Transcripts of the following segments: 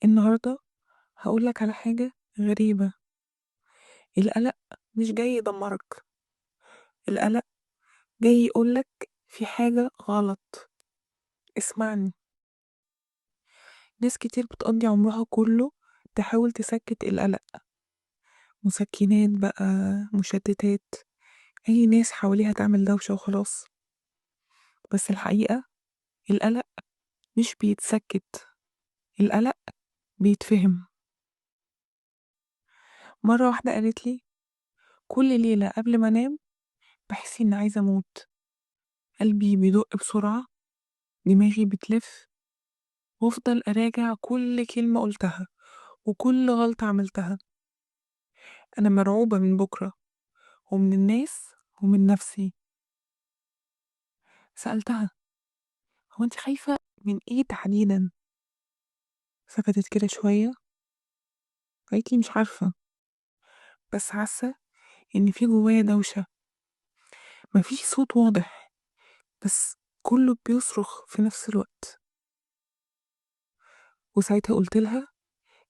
النهاردة هقولك على حاجة غريبة. القلق مش جاي يدمرك، القلق جاي يقولك في حاجة غلط. اسمعني، ناس كتير بتقضي عمرها كله تحاول تسكت القلق، مسكنات بقى، مشتتات، أي ناس حواليها تعمل دوشة وخلاص. بس الحقيقة القلق مش بيتسكت، القلق بيتفهم. مرة واحدة قالتلي كل ليلة قبل ما أنام بحس إني عايزة أموت، قلبي بيدق بسرعة، دماغي بتلف، وافضل اراجع كل كلمة قلتها وكل غلطة عملتها. انا مرعوبة من بكرة ومن الناس ومن نفسي. سألتها هو انت خايفة من ايه تحديدا؟ سكتت كده شوية، قالت لي مش عارفة، بس حاسة ان في جوايا دوشة، مفيش صوت واضح بس كله بيصرخ في نفس الوقت. وساعتها قلت لها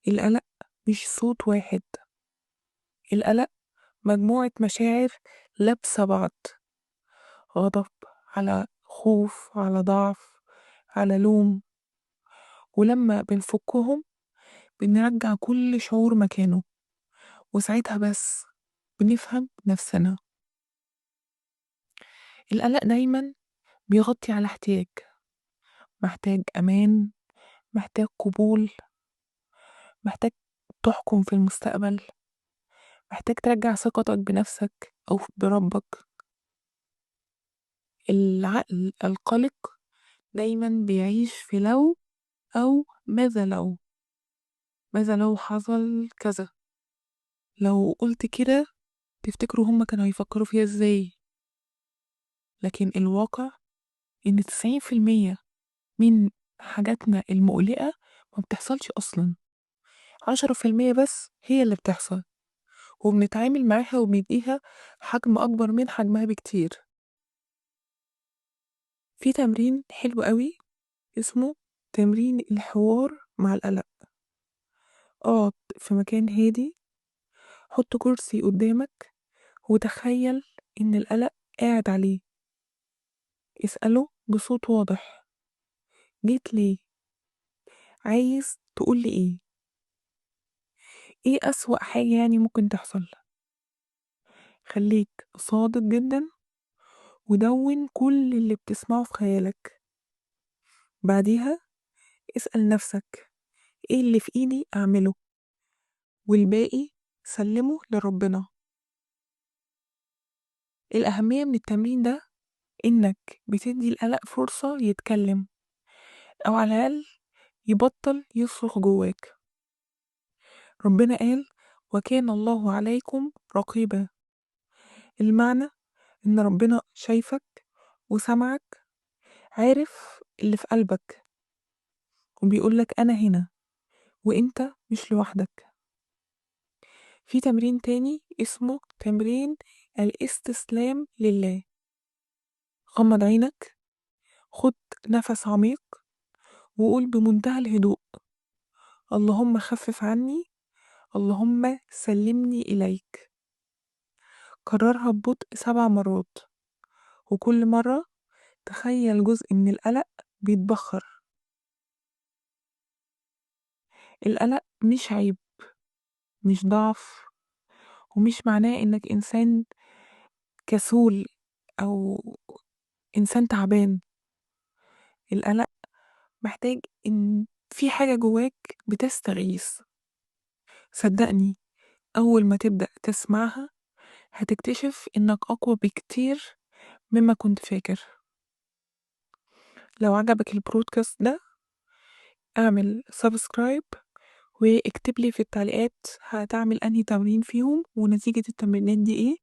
القلق مش صوت واحد، القلق مجموعة مشاعر لابسة بعض، غضب على خوف على ضعف على لوم، ولما بنفكهم بنرجع كل شعور مكانه، وساعتها بس بنفهم نفسنا. القلق دايما بيغطي على احتياج، محتاج أمان، محتاج قبول، محتاج تحكم في المستقبل، محتاج ترجع ثقتك بنفسك أو بربك. العقل القلق دايما بيعيش في لو أو ماذا لو، ماذا لو حصل كذا، لو قلت كده تفتكروا هما كانوا هيفكروا فيها ازاي. لكن الواقع ان 90% من حاجاتنا المقلقة ما بتحصلش اصلا، 10% بس هي اللي بتحصل، وبنتعامل معاها وبنديها حجم اكبر من حجمها بكتير. في تمرين حلو قوي اسمه تمرين الحوار مع القلق. اقعد في مكان هادي، حط كرسي قدامك وتخيل ان القلق قاعد عليه، اسأله بصوت واضح جيت ليه، عايز تقولي ايه أسوأ حاجة يعني ممكن تحصل. خليك صادق جدا ودون كل اللي بتسمعه في خيالك. بعديها اسأل نفسك ايه اللي في ايدي اعمله، والباقي سلمه لربنا. الأهمية من التمرين ده انك بتدي القلق فرصة يتكلم، او على الأقل يبطل يصرخ جواك. ربنا قال وكان الله عليكم رقيبا، المعنى ان ربنا شايفك وسمعك، عارف اللي في قلبك، وبيقولك أنا هنا وإنت مش لوحدك. في تمرين تاني اسمه تمرين الاستسلام لله. غمض عينك، خد نفس عميق، وقول بمنتهى الهدوء اللهم خفف عني، اللهم سلمني إليك. كررها ببطء 7 مرات، وكل مرة تخيل جزء من القلق بيتبخر. القلق مش عيب، مش ضعف، ومش معناه إنك إنسان كسول أو إنسان تعبان. القلق محتاج إن في حاجة جواك بتستغيث. صدقني أول ما تبدأ تسمعها هتكتشف إنك أقوى بكتير مما كنت فاكر. لو عجبك البرودكاست ده اعمل سبسكرايب، واكتب لي في التعليقات هتعمل أنهي تمرين فيهم ونتيجة التمرينات دي ايه،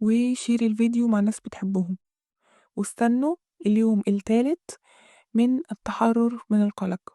وشير الفيديو مع ناس بتحبهم، واستنوا اليوم الثالث من التحرر من القلق.